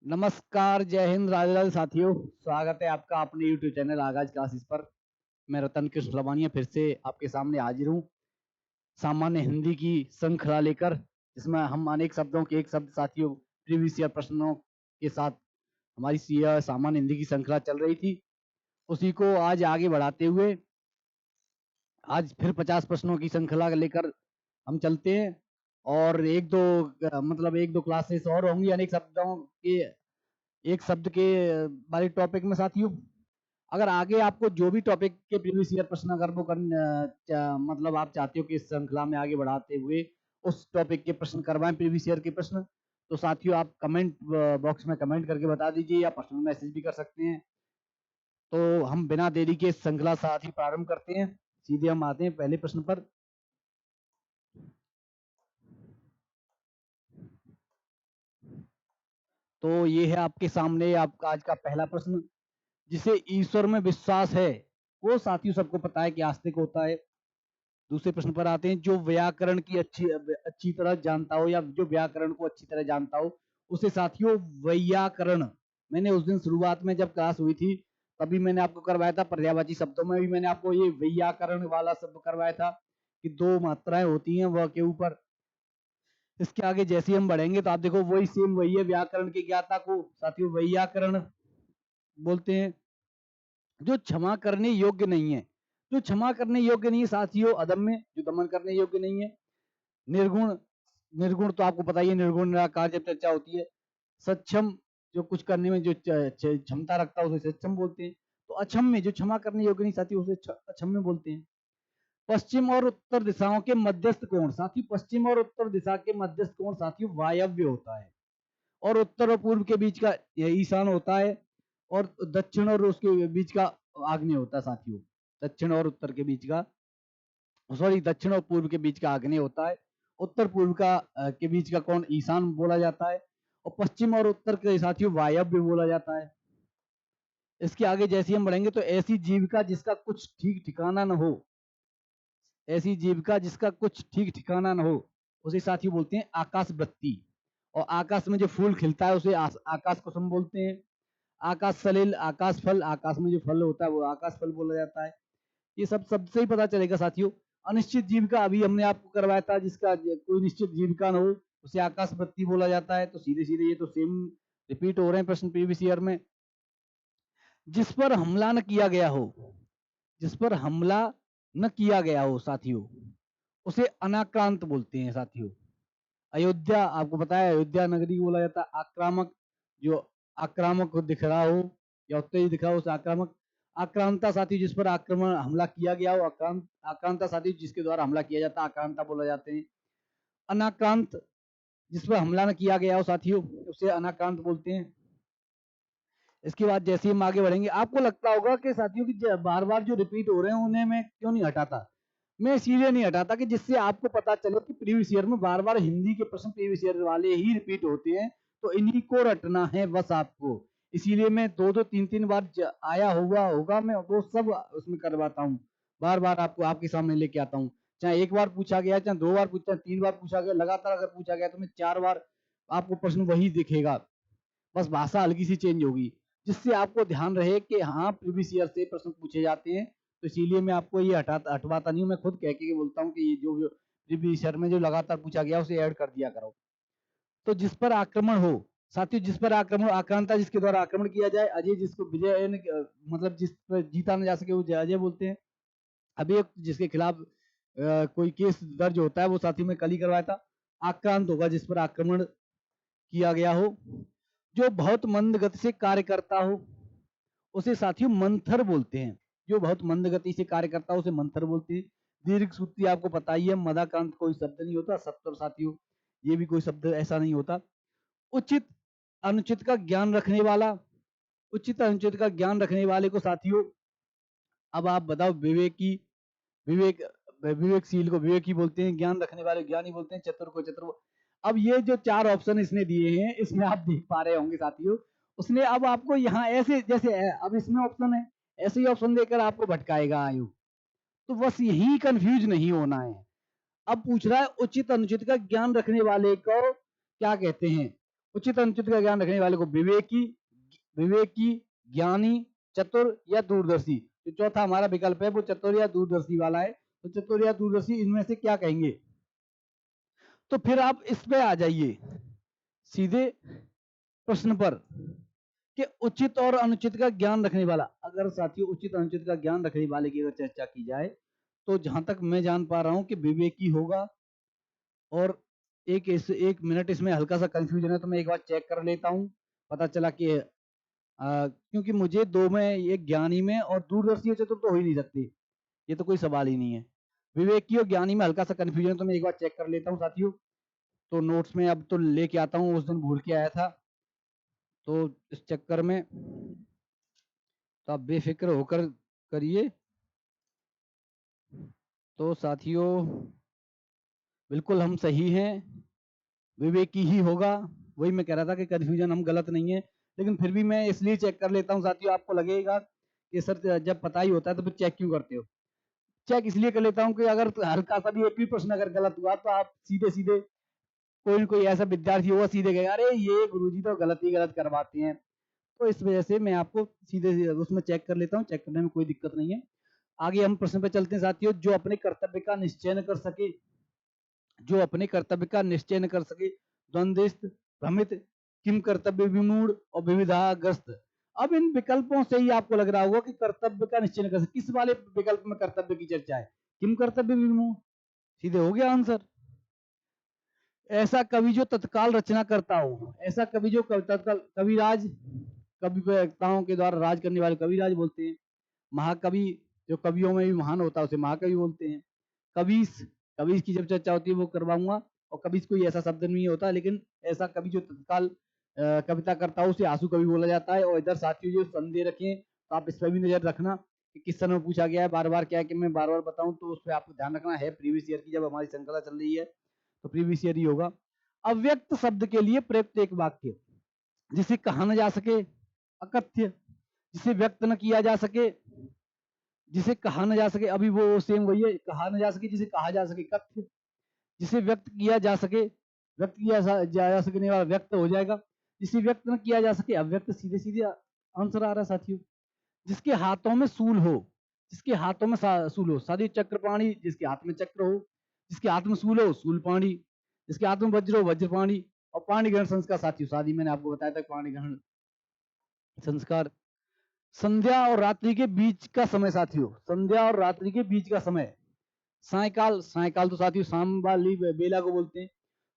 नमस्कार, जय हिंद, राधे राधे साथियों। स्वागत है आपका अपने यूट्यूब चैनल आगाज क्लासेस पर। मैं रतन कृष्ण लवानिया फिर से आपके सामने हाजिर हूँ सामान्य हिंदी की श्रृंखला लेकर, जिसमें हम अनेक शब्दों के एक शब्द साथियों प्रीवियस ईयर प्रश्नों के साथ हमारी सामान्य हिंदी की श्रृंखला चल रही थी। उसी को आज आगे बढ़ाते हुए आज फिर 50 प्रश्नों की श्रृंखला लेकर हम चलते हैं और एक दो क्लासेस और होंगी अनेक शब्दों के एक शब्द के बारे टॉपिक में साथियों। अगर आगे आपको जो भी टॉपिक के प्रीवियस ईयर प्रश्न अगर वो मतलब आप चाहते हो कि इस श्रृंखला में आगे बढ़ाते हुए उस टॉपिक के प्रश्न करवाएं प्रीवियस ईयर के प्रश्न, तो साथियों आप कमेंट बॉक्स में कमेंट करके बता दीजिए या पर्सनल मैसेज भी कर सकते हैं। तो हम बिना देरी के श्रृंखला साथ ही प्रारंभ करते हैं। सीधे हम आते हैं पहले प्रश्न पर। तो ये है आपके सामने आपका आज का पहला प्रश्न। जिसे ईश्वर में विश्वास है वो साथियों सबको पता है कि आस्तिक होता है। दूसरे प्रश्न पर आते हैं। जो व्याकरण की अच्छी तरह जानता हो या जो व्याकरण को अच्छी तरह जानता हो उसे साथियों वैयाकरण। मैंने उस दिन शुरुआत में जब क्लास हुई थी तभी मैंने आपको करवाया था, पर्यायवाची शब्दों में भी मैंने आपको ये वैयाकरण वाला शब्द करवाया था कि दो मात्राएं होती हैं वह के ऊपर। इसके आगे जैसे हम बढ़ेंगे तो आप देखो वही सेम वही है, व्याकरण के ज्ञाता को साथियों वैयाकरण बोलते हैं। जो क्षमा करने योग्य नहीं है, जो क्षमा करने योग्य नहीं है साथियों अदम्य, जो दमन करने योग्य नहीं है। निर्गुण, निर्गुण तो आपको पता ही है, निर्गुण निराकार जब चर्चा होती है। सक्षम, जो कुछ करने में जो क्षमता रखता है उसे सक्षम बोलते हैं। तो अक्षम्य, जो क्षमा करने योग्य नहीं साथियों उसे अक्षम्य बोलते हैं। पश्चिम और उत्तर दिशाओं के मध्यस्थ कोण साथियों, पश्चिम और उत्तर दिशा के मध्यस्थ कोण साथियों वायव्य होता है और उत्तर और पूर्व के बीच का ईशान होता है और दक्षिण और उसके बीच का आग्नेय होता है साथियों। दक्षिण और उत्तर के बीच का, सॉरी, दक्षिण और पूर्व के बीच का आग्नेय होता है। उत्तर पूर्व का के बीच का कोण ईशान बोला जाता है और पश्चिम और उत्तर के साथियों वायव्य बोला जाता है। इसके आगे जैसे हम बढ़ेंगे तो ऐसी जीविका जिसका कुछ ठीक ठिकाना न हो, ऐसी जीविका जिसका कुछ ठीक ठिकाना न हो उसे साथियों बोलते हैं आकाश वृत्ति। और आकाश में जो फूल खिलता है उसे आकाश कुसुम बोलते हैं। आकाश सलिल, आकाश फल, आकाश में जो फल होता है वो आकाश फल बोला जाता है। ये सब सबसे ही पता चलेगा साथियों। अनिश्चित जीविका अभी हमने आपको करवाया था, जिसका कोई निश्चित जीविका न हो उसे आकाश वृत्ति बोला जाता है। तो सीधे सीधे ये तो सेम रिपीट हो रहे हैं प्रश्न प्रीवियस ईयर में। जिस पर हमला न किया गया हो, जिस पर हमला न किया गया हो साथियों उसे अनाक्रांत बोलते हैं साथियों। अयोध्या आपको पता है अयोध्या नगरी बोला जाता है। आक्रामक, जो आक्रामक दिख रहा हो या उत्तेजित दिख रहा हो उसे आक्रामक। आक्रांता साथी, जिस पर आक्रमण हमला किया गया हो, आक्रांता साथी जिसके द्वारा हमला किया जाता है आक्रांता बोला जाते हैं। अनाक्रांत, जिस पर हमला न किया गया हो साथियों उसे अनाक्रांत बोलते हैं। इसके बाद जैसे ही हम आगे बढ़ेंगे आपको लगता होगा कि साथियों की बार बार जो रिपीट हो रहे हैं उन्हें मैं क्यों नहीं हटाता। मैं इसीलिए नहीं हटाता कि जिससे आपको पता चले कि प्रीवियस ईयर में बार बार हिंदी के प्रश्न प्रीवियस ईयर वाले ही रिपीट होते हैं, तो इन्हीं को रटना है बस आपको। इसीलिए मैं दो दो तीन तीन बार आया हुआ होगा मैं वो सब उसमें करवाता हूँ, बार बार आपको आपके सामने लेके आता हूँ। चाहे एक बार पूछा गया, चाहे दो बार पूछा, तीन बार पूछा गया, लगातार अगर पूछा गया तो मैं चार बार आपको प्रश्न वही दिखेगा, बस भाषा हल्की सी चेंज होगी, जिससे आपको ध्यान रहे कि हाँ प्रीवियस ईयर से प्रश्न पूछे जाते हैं। तो इसीलिए मैं आपको ये हटवाता नहीं हूँ, मैं खुद कह के बोलता हूँ कि ये जो प्रीवियस ईयर में जो लगातार पूछा गया उसे ऐड कर दिया करो। तो जिस पर आक्रमण हो साथियों, जिस पर आक्रमण, आक्रांता जिसके द्वारा आक्रमण किया जाए। अजय, जिसको विजय मतलब जिस पर जीता न जा सके वो अजय बोलते हैं। अभी जिसके खिलाफ कोई केस दर्ज होता है वो साथी में कल ही करवाया था। आक्रांत होगा जिस पर आक्रमण किया गया हो। जो बहुत मंद गति से कार्य करता हो उसे साथियों मंथर बोलते हैं। जो बहुत मंद गति से कार्य करता हो उसे मंथर बोलते हैं। दीर्घ सूत्री आपको पता ही है, मदाकांत कोई शब्द नहीं होता। सत्तर साथियों ये भी कोई शब्द ऐसा नहीं होता। उचित अनुचित का ज्ञान रखने वाला, उचित अनुचित का ज्ञान रखने वाले को साथियों, अब आप बताओ, विवेकी, विवेक, विवेकशील को विवेकी बोलते हैं, ज्ञान रखने वाले ज्ञानी बोलते हैं, चतुर को चतुर। अब ये जो चार ऑप्शन इसने दिए हैं इसमें आप देख पा रहे होंगे साथियों, उसने अब आपको यहाँ ऐसे जैसे है, अब इसमें ऑप्शन है, ऐसे ही ऑप्शन देकर आपको भटकाएगा आयु। तो बस यही कंफ्यूज नहीं होना है। अब पूछ रहा है उचित अनुचित का ज्ञान रखने वाले को क्या कहते हैं। उचित अनुचित का ज्ञान रखने वाले को विवेकी, विवेकी, ज्ञानी, चतुर या दूरदर्शी। तो चौथा हमारा विकल्प है वो चतुर या दूरदर्शी वाला है। तो चतुर या दूरदर्शी इनमें से क्या कहेंगे? तो फिर आप इस पे आ जाइए सीधे प्रश्न पर कि उचित और अनुचित का ज्ञान रखने वाला। अगर साथियों उचित अनुचित का ज्ञान रखने वाले की अगर चर्चा की जाए तो जहां तक मैं जान पा रहा हूं कि विवेकी होगा। और एक मिनट इसमें हल्का सा कंफ्यूजन है तो मैं एक बार चेक कर लेता हूं। पता चला कि क्योंकि मुझे दो में, एक ज्ञानी में और दूरदर्शी और चतुर तो हो ही नहीं सकती, ये तो कोई सवाल ही नहीं है। विवेकी और ज्ञानी में हल्का सा कंफ्यूजन है तो मैं एक बार चेक कर लेता हूँ साथियों। तो नोट्स में अब तो लेके आता हूँ, उस दिन भूल के आया था तो इस चक्कर में, तो आप बेफिक्र होकर करिए। तो साथियों बिल्कुल हम सही हैं, विवेकी ही होगा। वही मैं कह रहा था कि कंफ्यूजन हम गलत नहीं है, लेकिन फिर भी मैं इसलिए चेक कर लेता हूँ साथियों। आपको लगेगा कि सर जब पता ही होता है तो फिर चेक क्यों करते हो? चेक इसलिए कर लेता हूँ कि अगर हल्का सा भी एक भी प्रश्न अगर गलत हुआ तो आप सीधे सीधे कोई न कोई ऐसा विद्यार्थी होगा सीधे कहेगा अरे ये गुरुजी तो गलत ही गलत करवाते हैं। तो इस वजह से मैं आपको सीधे सीधे उसमें चेक कर लेता हूँ, चेक करने में कोई दिक्कत नहीं है। आगे हम प्रश्न पे चलते हैं साथियों। जो अपने कर्तव्य का निश्चय न कर सके, जो अपने कर्तव्य का निश्चय न कर सके, द्वंद्वित, भ्रमित, किम कर्तव्य विमूढ़ और विविधाग्रस्त। अब इन विकल्पों से ही आपको लग रहा होगा कि कर्तव्य का निश्चय न कर सके, किस वाले विकल्प में कर्तव्य की चर्चा है? किम कर्तव्य विमूढ़, सीधे हो गया आंसर। ऐसा कवि जो तत्काल रचना करता हो, ऐसा कवि जो तत्काल, कविराज, कवि वक्ताओं के द्वारा राज करने वाले कविराज बोलते हैं। महाकवि जो कवियों में भी महान होता है उसे महाकवि बोलते हैं। कवीस, कवीस की जब चर्चा होती है वो करवाऊंगा। और कवीस कोई ऐसा शब्द नहीं होता, लेकिन ऐसा कवि जो तत्काल कविता करता हो उसे आंसू कवि बोला जाता है। और इधर साथियों जो संदेह रखें तो आप इस पर भी नजर रखना कि किस समय पूछा गया है। बार बार क्या है कि मैं बार बार बताऊं तो उस पर आपको ध्यान रखना है। प्रीवियस ईयर की जब हमारी श्रृंखला चल रही है तो प्रीवियस ईयर ही होगा। अव्यक्त शब्द के लिए प्रयुक्त एक वाक्य, जिसे कहा न जा सके अकथ्य, जिसे व्यक्त न किया जा सके, जिसे कहा न जा सके, अभी वो सेम वही है, कहा न जा सके जिसे कहा जा सके कथ्य, जिसे व्यक्त किया जा सके, व्यक्त किया जा सकने वाला व्यक्त हो जाएगा, जिसे व्यक्त न किया जा सके अव्यक्त। सीधे सीधे आंसर आ रहा है साथियों। जिसके हाथों में सूल हो, जिसके हाथों में सूल हो, साधी चक्रपाणी, जिसके हाथ में चक्र हो, जिसके हाथ में सूल हो सूल पाणी, जिसके हाथ में वज्र हो वज्र पाणी। और पाणी ग्रहण संस्कार साथियों, शादी मैंने आपको बताया था पाणी ग्रहण संस्कार। संध्या और रात्रि के बीच का समय साथियों, संध्या और रात्रि के बीच का समय, सायकाल, सायकाल तो साथियों शाम वाली बेला को बोलते हैं।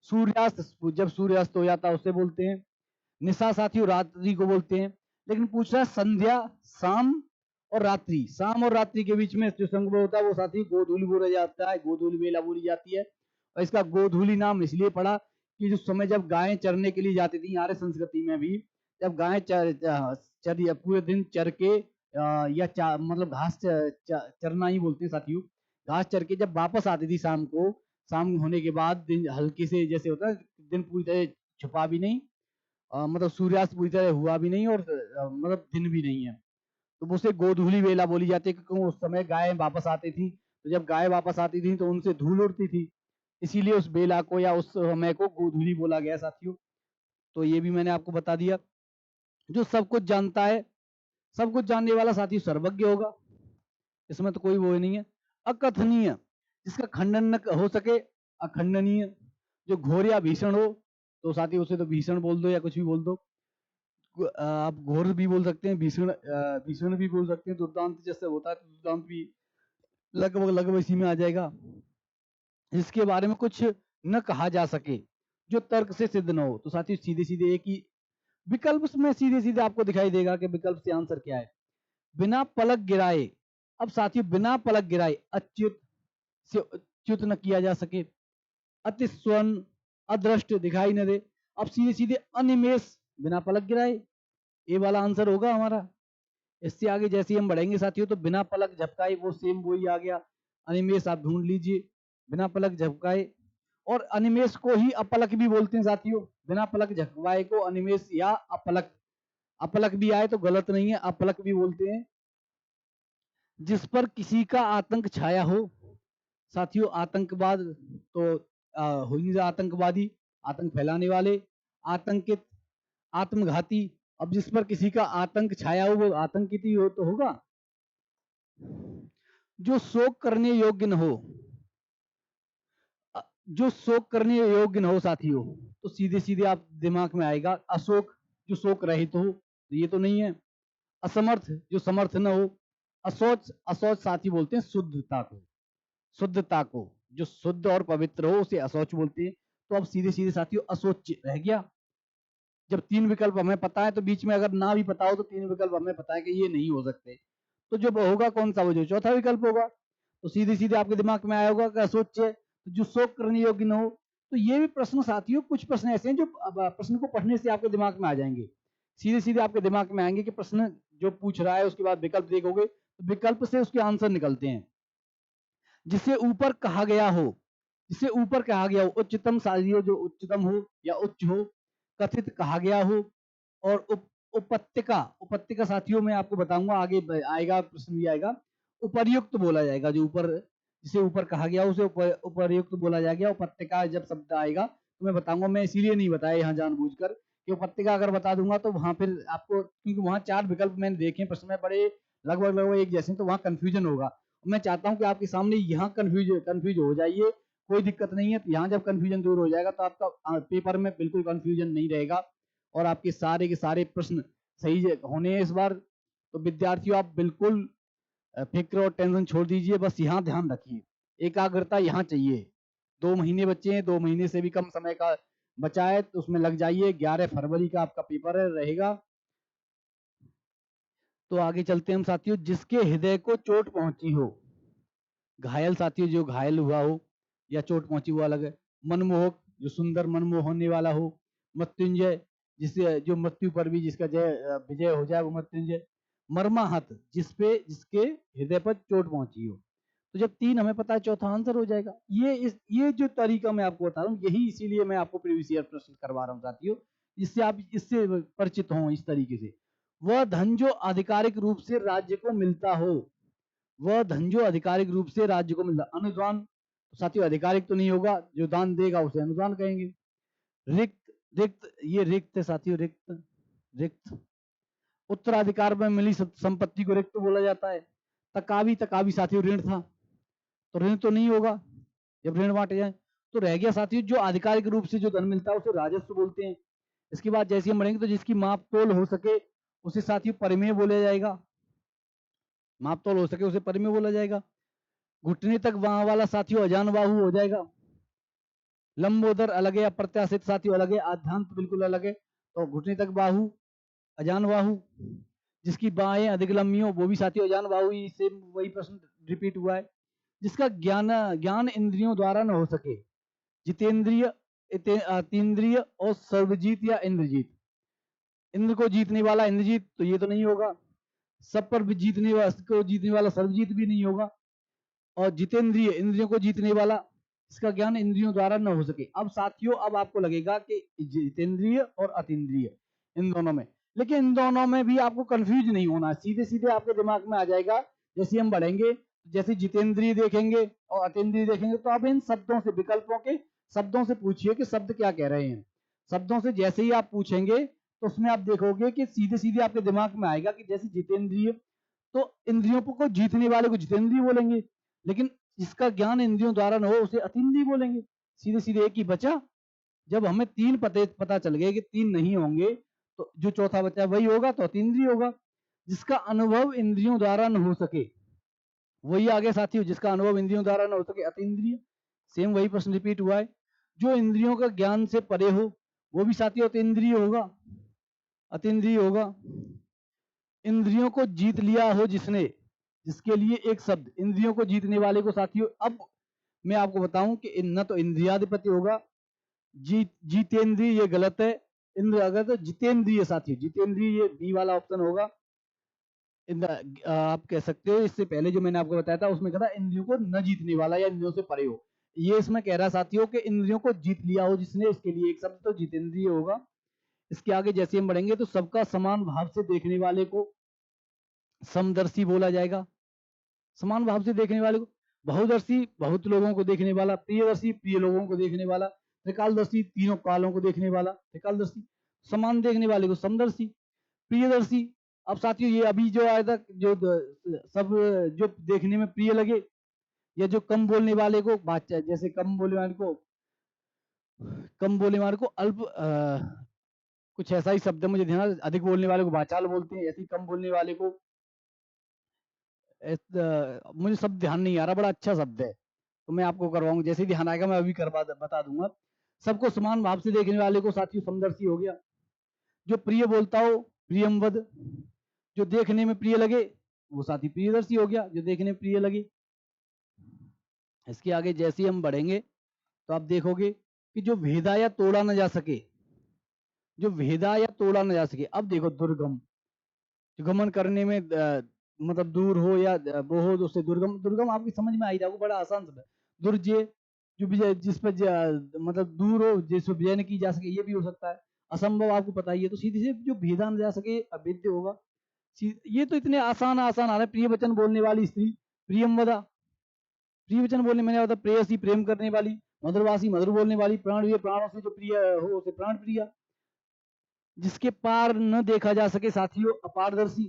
सूर्यास्त, जब सूर्यास्त हो जाता है उसे बोलते हैं। निशा साथियों रात्रि को बोलते हैं। लेकिन पूछ रहा है संध्या, शाम और रात्रि, शाम और रात्रि के बीच में जो संगम होता है वो साथी गोधूली बोला जाता है, गोधूली बेला बोली जाती है। और इसका गोधूली नाम इसलिए पड़ा कि जो समय जब गायें चरने के लिए जाती थी, आर्य संस्कृति में भी जब गायें पूरे दिन चर के या मतलब घास चरना ही बोलते हैं साथियों, घास चर के जब वापस आती थी शाम को, शाम होने के बाद दिन हल्के से जैसे होता है, दिन पूरी तरह छुपा भी नहीं, मतलब सूर्यास्त पूरी तरह हुआ भी नहीं और मतलब दिन भी नहीं है, तो उसे गोधूली वेला बोली जाती है। क्योंकि उस समय गाय वापस आती थी, तो जब गाय वापस आती थी तो उनसे धूल उड़ती थी, इसीलिए उस बेला को या उस समय को गोधूली बोला गया साथियों। तो ये भी मैंने आपको बता दिया। जो सब कुछ जानता है, सब कुछ जानने वाला साथी सर्वज्ञ होगा, इसमें तो कोई वो नहीं है। अकथनीय, जिसका खंडन न हो सके अखंडनीय। जो घोर या भीषण हो तो साथी उसे तो भीषण बोल दो या कुछ भी बोल दो। आप घोर भी बोल सकते हैं, भीषण भीषण भी बोल सकते हैं। दुर्दांत जैसे होता है तो दुर्दांत भी लगभग लगभग इसी में आ जाएगा। जिसके बारे में कुछ न कहा जा सके, जो तर्क से सिद्ध न हो। तो साथी सीधे सीधे एक ही विकल्प में सीधे सीधे आपको दिखाई देगा कि विकल्प से आंसर क्या है। बिना पलक गिराए, अब साथियों बिना पलक गिराए अच्युत से च्युत न किया जा सके, अति स्वर्ण, अदृष्ट दिखाई न दे। अब सीधे सीधे अनिमेष, बिना पलक गिराए, ये वाला आंसर होगा हमारा। इससे आगे जैसे ही हम बढ़ेंगे साथियों तो बिना पलक झपकाए वो सेम वही आ गया। अनिमेष आप ढूंढ लीजिए, बिना पलक झपकाए। और अनिमेष को ही अपलक भी बोलते हैं साथियों, बिना पलक झपकाए को अनिमेष या अपलक, अपलक भी आए तो गलत नहीं है, अपलक भी बोलते हैं। जिस पर किसी का आतंक छाया हो, साथियों आतंकवाद तो हो नहीं, आतंकवादी, आतंक फैलाने वाले, आतंकित, आत्मघाती, अब जिस पर किसी का आतंक छाया हो वो आतंकित ही हो तो होगा। जो शोक करने योग्य न हो, जो शोक करने योग्य न हो साथियों, तो सीधे सीधे आप दिमाग में आएगा अशोक, जो शोक रहित हो, तो ये तो नहीं है। असमर्थ, जो समर्थ न हो। अशौच, अशौच साथी बोलते हैं शुद्धता को, शुद्धता को, जो शुद्ध और पवित्र हो उसे अशौच बोलते हैं। तो अब सीधे सीधे साथियों अशोच रह गया। जब तीन विकल्प हमें पता है तो बीच में अगर ना भी पता हो तो तीन विकल्प हमें पता है कि ये नहीं हो सकते, तो जो होगा कौन सा, वो जो चौथा विकल्प होगा। तो सीधे सीधे आपके दिमाग में आया होगा कि अशोच है, तो जो शोक करने योग्य न हो। तो ये भी प्रश्न साथियों, कुछ प्रश्न ऐसे हैं जो प्रश्न को पढ़ने से आपके दिमाग में आ जाएंगे, सीधे सीधे आपके दिमाग में आएंगे कि प्रश्न जो पूछ रहा है, उसके बाद विकल्प देखोगे तो विकल्प से उसके आंसर निकलते हैं। जिसे ऊपर कहा गया हो, जिसे ऊपर कहा गया हो, उच्चतम साथियों, जो उच्चतम हो या उच्च हो, कथित कहा गया हो, और उपत्यका, उपत्यका साथियों मैं आपको बताऊंगा आगे आएगा, प्रश्न भी आएगा। उपर्युक्त बोला जाएगा, जो ऊपर, जिसे ऊपर कहा गया उसे उपर्युक्त बोला जाएगा। उपत्यका जब शब्द आएगा तो मैं बताऊंगा, मैं इसीलिए नहीं बताया यहाँ जानबूझकर कि उपत्यका अगर बता दूंगा तो वहां फिर आपको, क्योंकि वहां चार विकल्प मैंने देखे प्रश्न में बड़े लगभग लगभग एक जैसे, तो वहां कंफ्यूजन होगा। मैं चाहता हूं कि आपके सामने यहाँ कंफ्यूज हो जाइए, कोई दिक्कत नहीं है। यहाँ जब कंफ्यूजन दूर हो जाएगा तो आपका पेपर में बिल्कुल कंफ्यूजन नहीं रहेगा, और आपके सारे के सारे प्रश्न सही होने हैं इस बार। तो विद्यार्थियों आप बिल्कुल फिक्र और टेंशन छोड़ दीजिए, बस यहाँ ध्यान रखिए, एकाग्रता यहाँ चाहिए। 2 महीने बच्चे हैं, 2 महीने से भी कम समय का बचा है, तो उसमें लग जाइए। 11 फरवरी का आपका पेपर रहेगा। तो आगे चलते हैं हम साथियों। जिसके हृदय को चोट पहुंची हो, घायल साथियों, जो घायल हुआ हो या चोट पहुंची वो अलग है। मनमोहक, जो सुंदर मनमोह होने वाला हो। मृत्युंजय, जिससे जो मृत्यु पर भी जिसका विजय हो जाए वो मृत्युंजय। मर्माहत, जिसके हृदय पर चोट पहुंची हो। तो जब तीन हमें पता है, चौथा आंसर हो जाएगा। ये जो तरीका मैं आपको बता रहा हूँ, यही इसीलिए मैं आपको प्रीवियस ईयर प्रश्न करवा रहा हूँ साथियों, जिससे आप इससे परिचित हों इस तरीके से। वह धन जो आधिकारिक रूप से राज्य को मिलता हो, वह धन जो आधिकारिक रूप से राज्य को मिलता। अनुदान, तो साथियों आधिकारिक तो नहीं होगा, जो दान देगा उसे अनुदान कहेंगे। रिक्त, रिक्त, ये रिक्त है साथियों, रिक्त, रिक्त। उत्तराधिकार में मिली संपत्ति को रिक्त बोला जाता है। तकावी, तकावी साथियों ऋण था, तो ऋण तो नहीं होगा जब ऋण बांटे जाए। तो रह गया साथियों, जो आधिकारिक रूप से जो धन मिलता है उसे राजस्व बोलते हैं। इसके बाद जैसे हम बढ़ेंगे तो जिसकी माप तोल हो सके उसे साथियों परिमेय बोला जाएगा, माप तोल हो सके उसे परिमेय बोला जाएगा। घुटने तक वहां वाला साथियों अजान बाहु हो जाएगा। लंबोदर अलग है, अप्रत्याशित साथियों अलग है, आध्यांत बिल्कुल अलग है। तो घुटने तक बाहु, अजान बाहु। जिसकी बाहें अधिक लंबी हो वो भी साथियों अजान बाहु ही, सेम वही प्रश्न रिपीट हुआ है। जिसका ज्ञान ज्ञान इंद्रियों द्वारा न हो सके, जितेंद्रिय, अतीन्द्रिय और सर्वजीत या इंद्रजीत। इंद्र को जीतने वाला इंद्रजीत, तो ये तो नहीं होगा। सब पर भी जीतने वाला सर्वजीत भी नहीं होगा। और जितेंद्रिय, इंद्रियों को जीतने वाला, इसका ज्ञान इंद्रियों द्वारा न हो सके। अब साथियों अब आपको लगेगा कि जितेंद्रिय और अतीन्द्रिय इन दोनों में, लेकिन इन दोनों में भी आपको कंफ्यूज नहीं होना, सीधे सीधे आपके दिमाग में आ जाएगा। जैसे हम बढ़ेंगे, जैसे जितेंद्रिय देखेंगे और अतीन्द्रिय देखेंगे, तो आप इन शब्दों से, विकल्पों के शब्दों से पूछिए कि शब्द क्या कह रहे हैं। शब्दों से जैसे ही आप पूछेंगे तो उसमें आप देखोगे कि सीधे सीधे आपके दिमाग में आएगा कि जैसे जितेंद्रिय, तो इंद्रियों को जीतने वाले को जितेंद्रिय बोलेंगे, लेकिन जिसका ज्ञान इंद्रियों द्वारा न हो उसे अतीन्द्रिय बोलेंगे। सीधे सीधे एक ही बचा। जब हमें तीन पता चल गए कि तीन नहीं होंगे, तो जो चौथा बचा वही होगा, तो अतीन्द्रिय होगा। जिसका अनुभव इंद्रियों द्वारा न हो सके, वही आगे साथियों, जिसका अनुभव इंद्रियों द्वारा न हो सके अतीन्द्रिय। सेम वही प्रश्न रिपीट हुआ है। जो इंद्रियों का ज्ञान से परे हो वो भी साथियों अतीन्द्रिय होगा, अतीन्द्रिय होगा। इंद्रियों को जीत लिया हो जिसने, जिसके लिए एक शब्द, इंद्रियों को जीतने वाले को साथियों, अब मैं आपको बताऊं कि न तो इंद्रियाधिपति होगा, जीतेंद्रिय ये गलत है। इंद्र अगर तो जितेंद्रिय साथियों, जितेंद्रिय ये बी वाला ऑप्शन होगा। आप कह सकते हो, इससे पहले जो मैंने आपको बताया था उसमें कहा था इंद्रियों को न जीतने वाला या इंद्रियों से परे हो, ये इसमें कह रहा साथियों कि इंद्रियों को जीत लिया हो जिसने, इसके लिए एक शब्द तो जितेंद्रिय होगा। इसके आगे जैसे हम बढ़ेंगे तो सबका समान भाव से देखने वाले को समदर्शी बोला जाएगा, समान भाव से देखने वाले को। बहुदर्शी, बहुत लोगों को देखने वाला। प्रियदर्शी, प्रिय लोगों को देखने वाला। त्रिकालदर्शी, तीनों कालों को देखने वाला त्रिकालदर्शी। समान देखने वाले को समदर्शी। प्रियदर्शी, अब साथियों ये अभी जो आया था, जो सब जो देखने में प्रिय लगे, या जो कम बोलने वाले को जैसे कम बोलने वाले को अल्प कुछ ऐसा ही शब्द है मुझे ध्यान, अधिक बोलने वाले को वाचाल बोलते हैं, ऐसे ही कम बोलने वाले को मुझे शब्द ध्यान नहीं आ रहा, बड़ा अच्छा शब्द है, तो मैं आपको करवाऊंगा, जैसे ही ध्यान आएगा मैं अभी बता दूंगा। सबको समान भाव से देखने वाले को साथियों समदर्शी हो गया। जो प्रिय बोलता हो प्रियमवद, जो देखने में प्रिय लगे वो साथी प्रियदर्शी हो गया, जो देखने में प्रिय लगे। इसके आगे जैसे ही हम बढ़ेंगे तो आप देखोगे कि जो भेदा या तोड़ा न जा सके, जो भेदा या तोड़ा न जा सके। अब देखो दुर्गम, जो गमन करने में मतलब दूर हो या वो हो, तो उससे दुर्गम, दुर्गम आपकी समझ में आई जाएगा, बड़ा आसान शब्द है। दुर्जय, जो विजय, जिस पर मतलब दूर हो, जिस पर विजय न की जा सके, ये भी हो सकता है। असंभव आपको पता ही है, तो सीधे से जो भेदा न जा सके अभेद्य होगा। ये तो इतने आसान आसान आ रहे। प्रिय वचन बोलने वाली स्त्री प्रियमवदा, प्रिय वचन बोलने मैंने बता, प्रेयसी प्रेम करने वाली, मधुरवासी मधुर बोलने वाली, प्राण प्राणों से जो प्रिय हो उसे प्राण प्रिया। जिसके पार न देखा जा सके साथियों अपारदर्शी,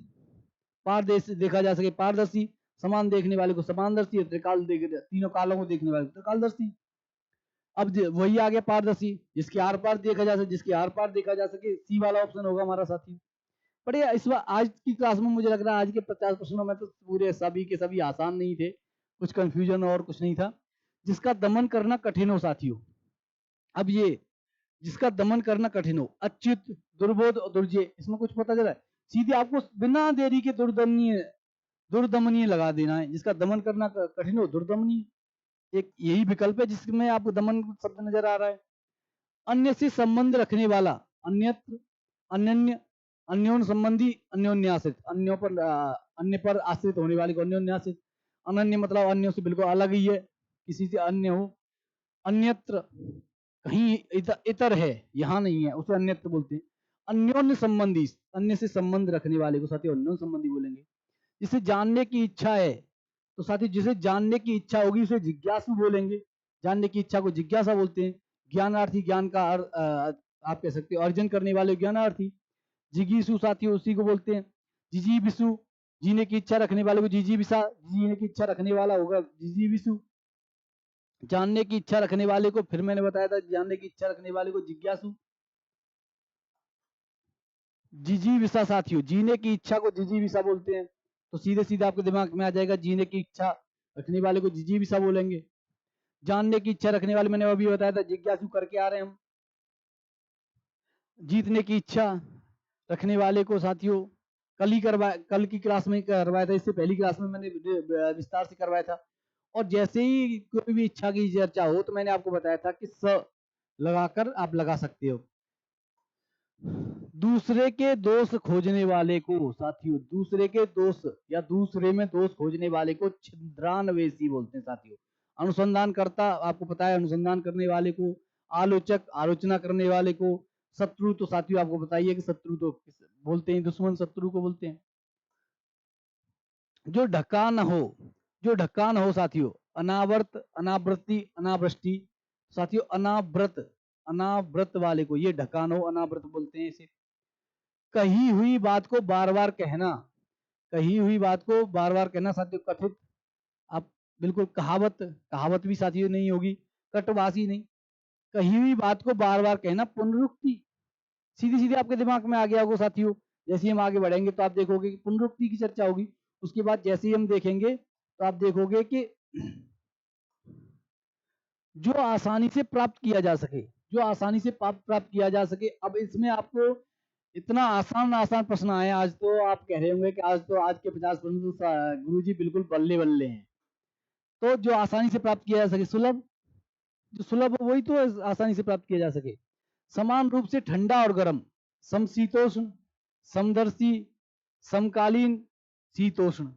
पार देखा जा सके पारदर्शी, समान देखने वाले को समानदर्शी, त्रिकाल तीनों कालों को देखने वाले को त्रिकालदर्शी। अब वही आ गया पारदर्शी, जिसके आर पार देखा जा सके, जिसके आर पार देखा जा सके, सी वाला ऑप्शन होगा हमारा साथी। बड़े इस बार आज की क्लास में मुझे लग रहा है आज के 50 प्रश्नों में तो पूरे सभी के सभी आसान नहीं थे, कुछ कंफ्यूजन और कुछ नहीं था। जिसका दमन करना कठिन हो साथियों, अब ये जिसका दमन करना कठिन हो, अच्युत, दुर्बोध और दुर्जय, इसमें कुछ पता चला है? सीधे आपको बिना देरी के दुर्दमनीय लगा देना है। जिसका दमन करना कठिन हो दुर्दमनीय, एक यही विकल्प है जिसमें आपको दमन शब्द नजर आ रहा है। अन्य से संबंध रखने वाला, अन्यत्र, अन्य, अन्योन संबंधी, अन्योन्याश्रित, अन्यों पर अन्य पर आश्रित होने वाले को अन्योन्याश्रित। अनन्य मतलब अन्यों से बिल्कुल अलग ही है, किसी से अन्य हो। अन्यत्र कहीं इतर है, यहाँ नहीं है, उसे अन्यत्र बोलते हैं। अन्योन्य संबंधी, अन्य से संबंध रखने वाले को साथी अन्योन्य संबंधी बोलेंगे। जिसे जानने की इच्छा है, तो साथी जिसे जानने की इच्छा होगी उसे जिज्ञासु बोलेंगे। जानने की इच्छा को जिज्ञासा बोलते हैं। ज्ञानार्थी, ज्ञान का आप कह सकते हो अर्जन करने वाले ज्ञानार्थी। जिगीसु साथी उसी को बोलते हैं। जिजीविसु, जीने की इच्छा रखने वाले को जिजीविसा, जीने की इच्छा रखने वाला होगा जिजीविसु। जानने की इच्छा रखने वाले को, फिर मैंने बताया था जानने की इच्छा रखने वाले को जिज्ञासु। जिजीविसा साथियों, जीने की इच्छा को जिजीविसा बोलते हैं, तो सीधे सीधे आपके दिमाग में आ जाएगा जीने की इच्छा रखने वाले को जिजीविसा बोलेंगे। जानने की इच्छा रखने वाले मैंने अभी बताया था जिज्ञासु करके आ रहे हैं हम। जीतने की इच्छा रखने वाले को साथियों कल की क्लास में करवाया था, इससे पहली क्लास में मैंने विस्तार से करवाया था। और जैसे ही कोई भी इच्छा की चर्चा हो तो मैंने आपको बताया था कि स लगाकर आप लगा सकते हो। दूसरे के दोष खोजने वाले को साथियों, दूसरे के दोष या दूसरे में दोष खोजने वाले को छिद्रान्वेषी बोलते हैं साथियों। अनुसंधान करता, आपको पता है अनुसंधान करने वाले को। आलोचक, आलोचना करने वाले को। शत्रु, तो साथियों आपको बताइए कि शत्रु तो बोलते हैं, दुश्मन शत्रु को बोलते हैं। जो ढका न हो, जो ढका न हो साथियों, अनावर्त, अनावृत्ति, अनावृष्टि। साथियों अनाव्रत, अनाव्रत वाले को ये ढका न हो, अनाव्रत बोलते हैं इसे। कही हुई बात को बार बार कहना, कही हुई बात को बार बार कहना साथियों कथित। आप बिल्कुल कहावत, कहावत भी साथियों नहीं होगी, कटवासी नहीं। कही हुई बात को बार बार कहना पुनरुक्ति। सीधी सीधी आपके दिमाग में आ गया होगा साथियों। जैसे ही हम आगे बढ़ेंगे तो आप देखोगे कि पुनरुक्ति की चर्चा होगी। उसके बाद जैसे ही हम देखेंगे तो आप देखोगे कि जो आसानी से प्राप्त किया जा सके, जो आसानी से प्राप्त किया जा सके। अब इसमें आपको इतना आसान आसान प्रश्न आए आज, तो आप कह रहे होंगे कि आज के 50 प्रश्न तो गुरुजी बिल्कुल बल्ले बल्ले हैं। तो जो आसानी से प्राप्त किया जा सके, सुलभ, जो सुलभ हो वही तो आसानी से प्राप्त किया जा सके। समान रूप से ठंडा और गर्म, समशीतोष्ण, समदर्शी, समकालीन, शीतोष्ण।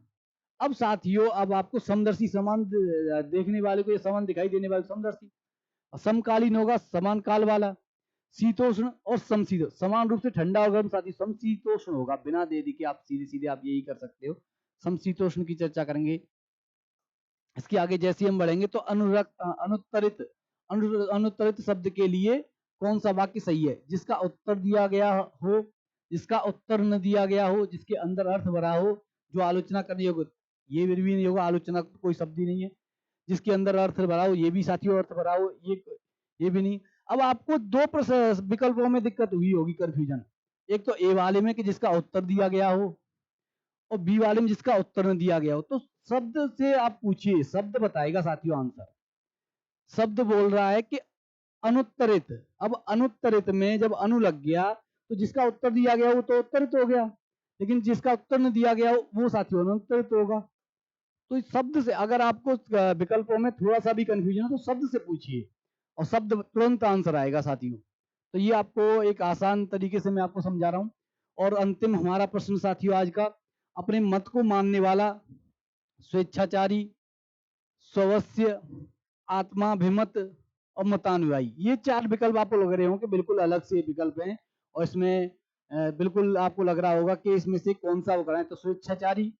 अब साथियों अब आपको समदर्शी, समान देखने वाले को, ये समान दिखाई देने वाले समदर्शी। समकालीन होगा समान काल वाला। शीतोष्ण और समशीतोष्ण, समान रूप से ठंडा और गर्म साथी समशीतोष्ण होगा। बिना देरी के आप सीधे सीधे आप यही कर सकते हो, समशीतोष्ण की चर्चा करेंगे। इसके आगे जैसे हम बढ़ेंगे तो अनुत्तरित, अनुत्तरित शब्द के लिए कौन सा वाक्य सही है? जिसका उत्तर दिया गया हो, जिसका उत्तर न दिया गया हो, जिसके अंदर अर्थ भरा हो, जो आलोचना करने योग्य, ये भी नहीं होगा, आलोचना तो कोई शब्द ही नहीं है। जिसके अंदर अर्थ भरा हो, ये भी साथियों अर्थ भरा हो, ये भी नहीं। अब आपको दो विकल्पों में दिक्कत हुई होगी, कंफ्यूजन। एक तो ए वाले में कि जिसका उत्तर दिया गया हो, और बी वाले में जिसका उत्तर न दिया गया हो। तो शब्द से आप पूछिए, शब्द बताएगा साथियों आंसर। शब्द बोल रहा है कि अनुत्तरित। अब अनुत्तरित में जब अनु लग गया तो जिसका उत्तर दिया गया वो तो उत्तरित हो गया, लेकिन जिसका उत्तर न दिया गया वो साथियों अनुत्तरित होगा। तो इस शब्द से अगर आपको विकल्पों में थोड़ा सा भी कंफ्यूजन है तो शब्द से पूछिए, और शब्द तुरंत आंसर आएगा साथियों। तो ये आपको एक आसान तरीके से मैं आपको समझा रहा हूँ। और अंतिम हमारा प्रश्न साथियों आज का, अपने मत को मानने वाला, स्वेच्छाचारी, स्वस्य, आत्माभिमत और मतानुयायी, ये 4 विकल्प आपको लग रहे होंगे बिल्कुल अलग से विकल्प हैं। और इसमें बिल्कुल आपको लग रहा होगा कि इसमें से कौन सा होगा। तो स्वेच्छाचारी,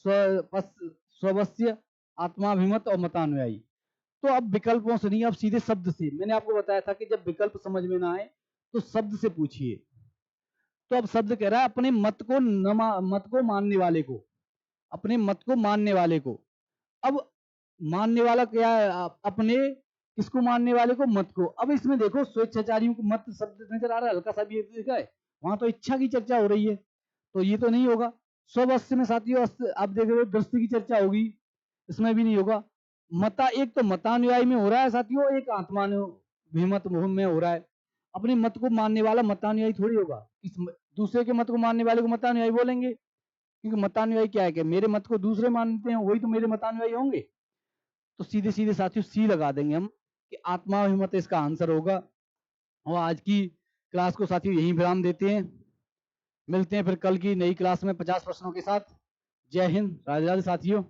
स्वस्य, आत्माभिमत और मतानुयायी। तो अब विकल्पों से नहीं, अब सीधे शब्द से। मैंने आपको बताया था कि जब विकल्प समझ में ना आए तो शब्द से पूछिए। तो अब शब्द कह रहा है अपने मत को मत को मानने वाले को, अपने मत को मानने वाले को। अब मानने वाला क्या है? अपने किसको मानने वाले को? मत को। अब इसमें देखो स्वेच्छाचारियों को मत शब्द नजर आ रहा है, हल्का सा भी देखा है, वहां तो इच्छा की चर्चा हो रही है, तो ये तो नहीं होगा। स्वस्य में साथियों आप देख रहे हो दृष्टि की चर्चा होगी, इसमें भी नहीं होगा। एक तो मतानुयायी में हो रहा है साथियों, एक आत्मानुभिमत में हो रहा है। अपने मत को मानने वाला मतानुयायी थोड़ी होगा। इस दूसरे के मत को मानने वाले को मतानुयायी बोलेंगे, क्योंकि मतानुयायी क्या है कि मेरे मत को दूसरे मानते हैं, वही तो मेरे मतानुयायी होंगे। तो सीधे सीधे साथियों सी लगा देंगे हम कि आत्माभिमत इसका आंसर होगा। और आज की क्लास को साथियों यहीं विराम देते हैं। मिलते हैं फिर कल की नई क्लास में 50 प्रश्नों के साथ। जय हिंद, राधे राधे साथियों।